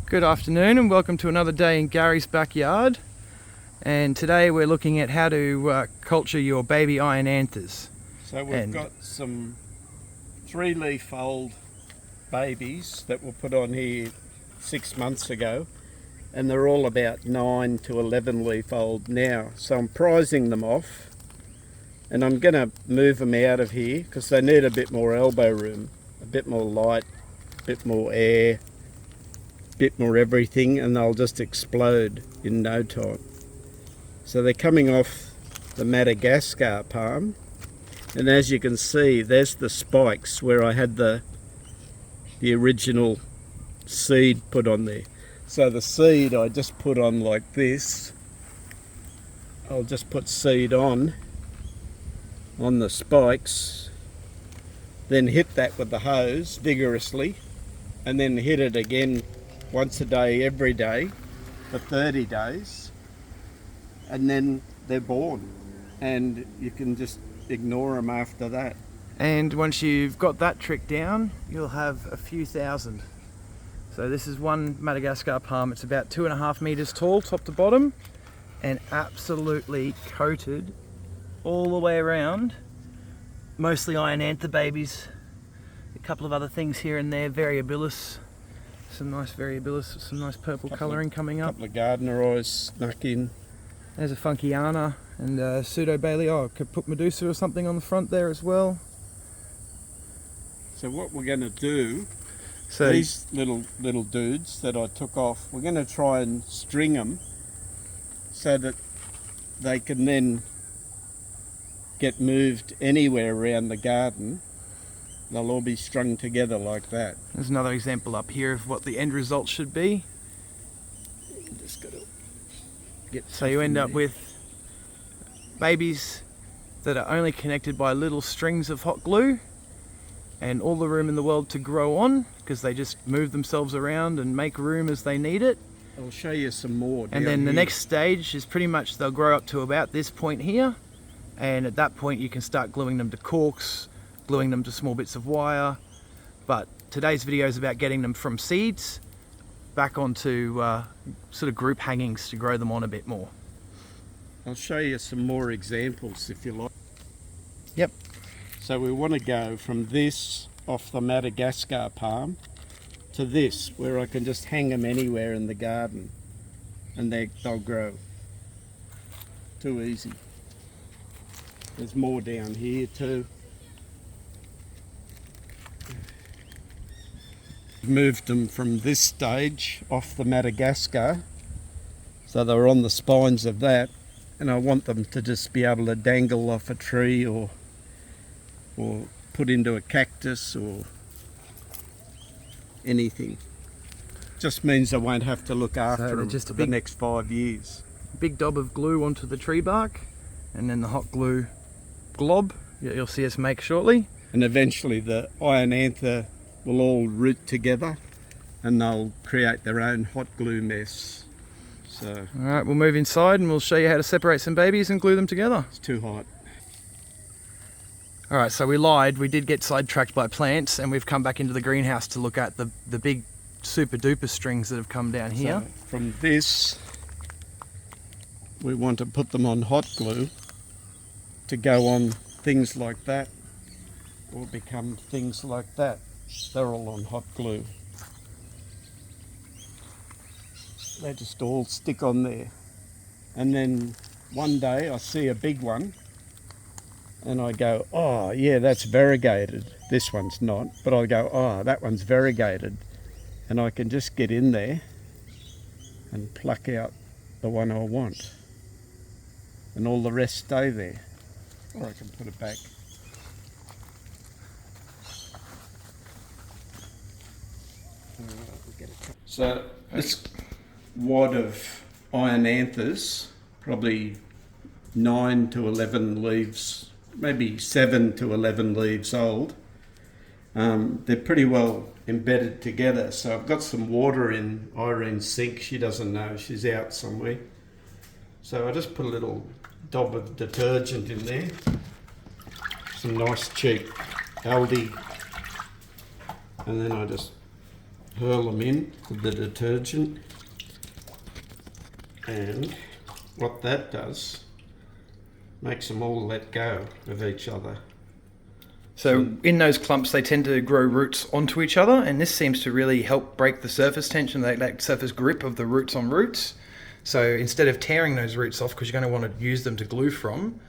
Good afternoon and welcome to another day in Gary's backyard, and today we're looking at how to culture your baby ionanthas. So we've got some 3-leaf old babies that were put on here 6 months ago, and they're all about 9 to 11 leaf old now. So I'm prizing them off and I'm going to move them out of here because they need a bit more elbow room, a bit more light, a bit more air, bit more everything, and they'll just explode in no time. So they're coming off the Madagascar palm, and as you can see, there's the spikes where I had the original seed put on there. So the seed I just put on like this. I'll just put seed on the spikes, then hit that with the hose vigorously, and then hit it again once a day, every day, for 30 days, and then they're born, and you can just ignore them after that. And once you've got that trick down, you'll have a few thousand. So this is one Madagascar palm. It's about 2.5 meters tall, top to bottom, and absolutely coated all the way around. Mostly ionantha babies, a couple of other things here and there, variabilis. Some nice variabilis, some nice purple colouring coming up. A couple of gardener eyes snuck in. There's a funkiana and pseudo Bailey. Oh, could put Medusa or something on the front there as well. So what we're going to do, these little dudes that I took off, we're going to try and string them so that they can then get moved anywhere around the garden. They'll all be strung together like that. There's another example up here of what the end result should be. Just got to get so you end up with babies that are only connected by little strings of hot glue and all the room in the world to grow on because they just move themselves around and make room as they need it. I'll show you some more. And then the next stage is pretty much they'll grow up to about this point here, and at that point you can start gluing them to corks, gluing them to small bits of wire. But today's video is about getting them from seeds back onto sort of group hangings to grow them on a bit more. I'll show you some more examples if you like. Yep. So we want to go from this off the Madagascar palm to this, where I can just hang them anywhere in the garden and they'll grow. Too easy. There's more down here too. Moved them from this stage off the Madagascar, so they're on the spines of that, and I want them to just be able to dangle off a tree or put into a cactus or anything. Just means I won't have to look after them for the next 5 years. Big dob of glue onto the tree bark, and then the hot glue glob you'll see us make shortly. And eventually the ionantha will all root together and they'll create their own hot glue mess. So alright, we'll move inside and we'll show you how to separate some babies and glue them together. It's too hot. Alright, so we lied, we did get sidetracked by plants, and we've come back into the greenhouse to look at the big super duper strings that have come down here. So from this we want to put them on hot glue to go on things like that, or become things like that. They're all on hot glue. They just all stick on there. And then one day I see a big one and I go, oh yeah, that's variegated. This one's not. But I go, oh, that one's variegated. And I can just get in there and pluck out the one I want. And all the rest stay there. Or I can put it back. So this wad of ionanthas, probably 9 to 11 leaves, maybe 7 to 11 leaves old. They're pretty well embedded together. So I've got some water in Irene's sink. She doesn't know, she's out somewhere. So I just put a little dob of detergent in there. Some nice cheap Aldi. And then I just hurl them in with the detergent, and what that does, makes them all let go of each other. So in those clumps, they tend to grow roots onto each other, and this seems to really help break the surface tension, that surface grip of the roots on roots. So instead of tearing those roots off, because you're going to want to use them to glue from,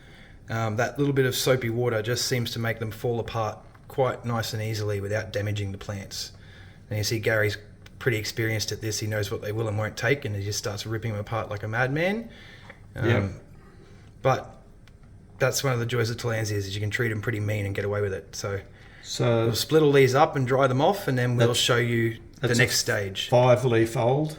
that little bit of soapy water just seems to make them fall apart quite nice and easily without damaging the plants. And you see Gary's pretty experienced at this. He knows what they will and won't take, and he just starts ripping them apart like a madman. But that's one of the joys of Tillandsia, is you can treat them pretty mean and get away with it. So we'll split all these up and dry them off, and then we'll show you the next stage. 5-leaf old,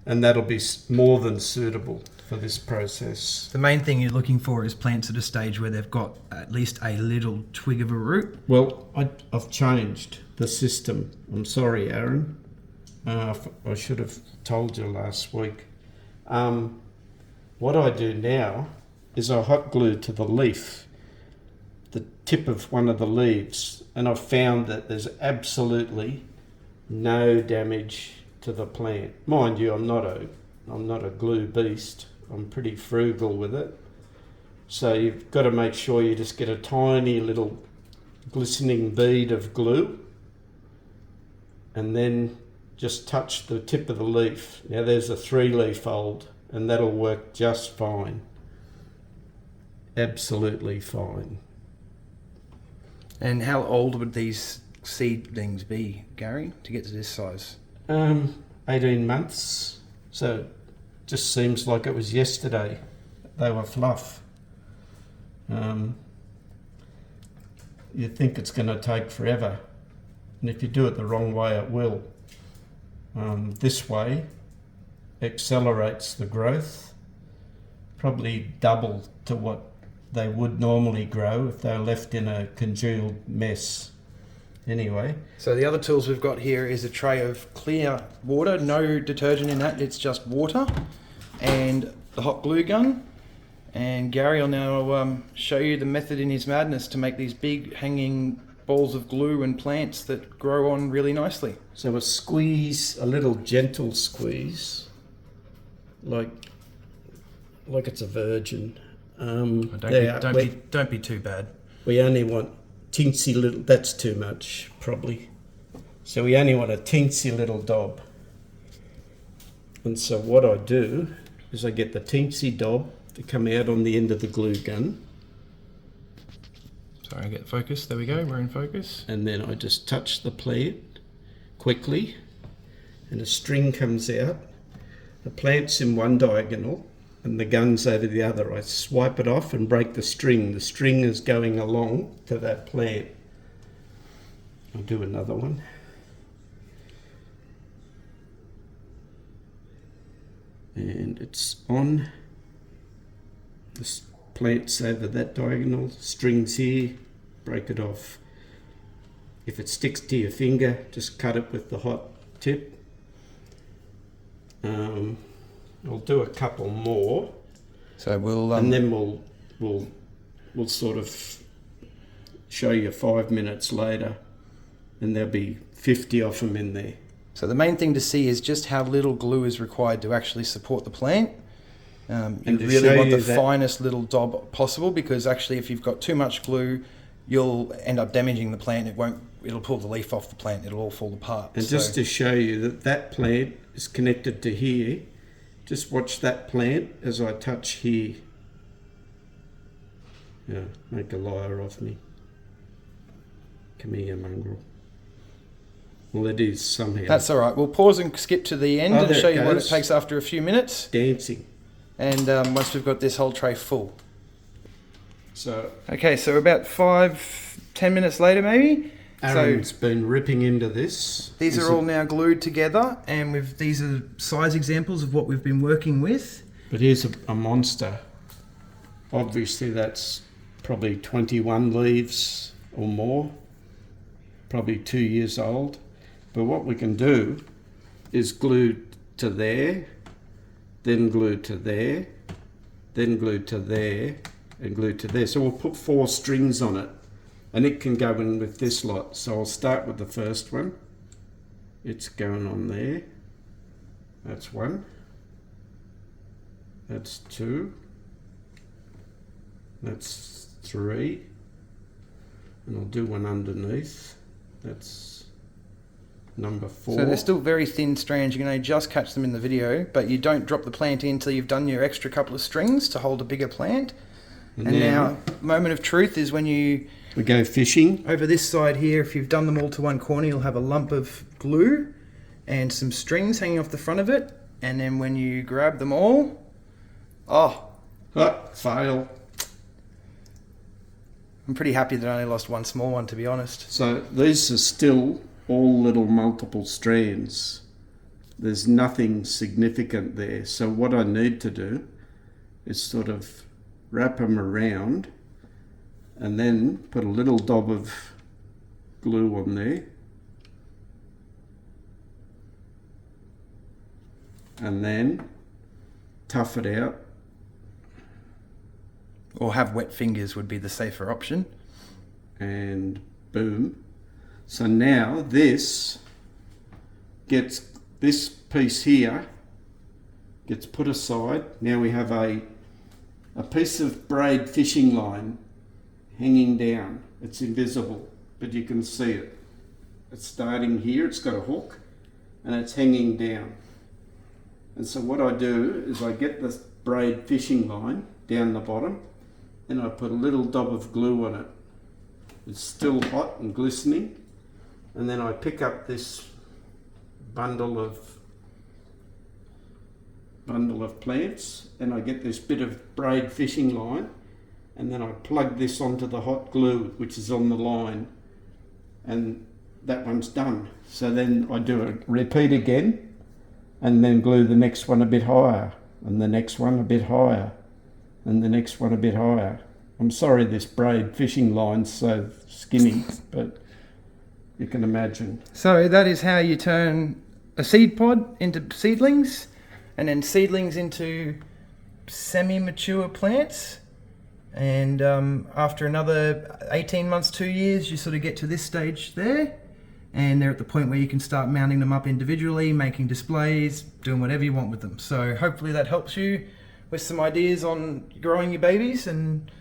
and that'll be more than suitable for this process. The main thing you're looking for is plants at a stage where they've got at least a little twig of a root. Well, I've changed the system. I'm sorry, Aaron. I should have told you last week. What I do now is I hot glue to the leaf, the tip of one of the leaves, and I've found that there's absolutely no damage to the plant. Mind you, I'm not a glue beast. I'm pretty frugal with it. So you've got to make sure you just get a tiny little glistening bead of glue, and then just touch the tip of the leaf. Now there's a 3-leaf old, and that'll work just fine. Absolutely fine. And how old would these seedlings be, Gary, to get to this size? 18 months. So it just seems like it was yesterday. They were fluff. You think it's going to take forever. And if you do it the wrong way, it will. This way accelerates the growth, probably double to what they would normally grow if they're left in a congealed mess. Anyway. So the other tools we've got here is a tray of clear water, no detergent in that, it's just water, and the hot glue gun. And Gary will now show you the method in his madness to make these big hanging balls of glue and plants that grow on really nicely. So a squeeze, a little gentle squeeze, like it's a virgin. Don't be too bad. We only want teensy little, that's too much probably. So we only want a teensy little dob. And so what I do is I get the teensy dob to come out on the end of the glue gun. Sorry, get focus. There we go, we're in focus. And then I just touch the plant quickly, and a string comes out. The plant's in one diagonal and the gun's over the other. I swipe it off and break the string. The string is going along to that plant. I'll do another one. And it's on. The plant's over that diagonal, string's here, break it off. If it sticks to your finger, just cut it with the hot tip. I'll do a couple more. So we'll and then we'll sort of show you 5 minutes later, and there'll be 50 of them in there. So the main thing to see is just how little glue is required to actually support the plant. You really want the finest little dob possible, because actually if you've got too much glue, you'll end up damaging the plant. It'll pull the leaf off the plant. It'll all fall apart. And just to show you that that plant is connected to here, just watch that plant as I touch here. Yeah, make a liar of me. Come here, mongrel. Well, it is somehow. That's all right. We'll pause and skip to the end and show you what it takes after a few minutes. Dancing. And once we've got this whole tray full. So okay, so about 5-10 minutes later maybe. Aaron's been ripping into this. These are all now glued together, and these are size examples of what we've been working with. But here's a monster. Obviously that's probably 21 leaves or more, probably 2 years old. But what we can do is glue to there, then glue to there, then glue to there, and glue to there. So we'll put 4 strings on it, and it can go in with this lot. So I'll start with the first one. it's going on there. That's one. That's two. That's three. And I'll do one underneath. That's number 4. So they're still very thin strands. You can only just catch them in the video, but you don't drop the plant in until you've done your extra couple of strings to hold a bigger plant. And now, moment of truth is when we go fishing. Over this side here, if you've done them all to one corner, you'll have a lump of glue and some strings hanging off the front of it. And then when you grab them all, fail. I'm pretty happy that I only lost one small one, to be honest. So these are still all little multiple strands. There's nothing significant there. So what I need to do is sort of wrap them around and then put a little dab of glue on there. And then tough it out. Or have wet fingers would be the safer option. And boom. So now this piece here gets put aside. Now we have a piece of braid fishing line hanging down. It's invisible, but you can see it. It's starting here, it's got a hook, and it's hanging down. And so what I do is I get this braid fishing line down the bottom, and I put a little dab of glue on it. It's still hot and glistening. And then I pick up this bundle of plants, and I get this bit of braid fishing line, and then I plug this onto the hot glue which is on the line, and that one's done. So then I do a repeat again, and then glue the next one a bit higher, and the next one a bit higher, and the next one a bit higher. I'm sorry this braid fishing line's so skinny, but you can imagine. So that is how you turn a seed pod into seedlings, and then seedlings into semi-mature plants. And after another 18 months, 2 years, you sort of get to this stage there, and they're at the point where you can start mounting them up individually, making displays, doing whatever you want with them. So hopefully that helps you with some ideas on growing your babies and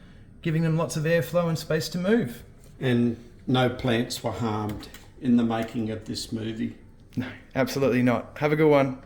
giving them lots of airflow and space to move. And no plants were harmed in the making of this movie. No, absolutely not. Have a good one.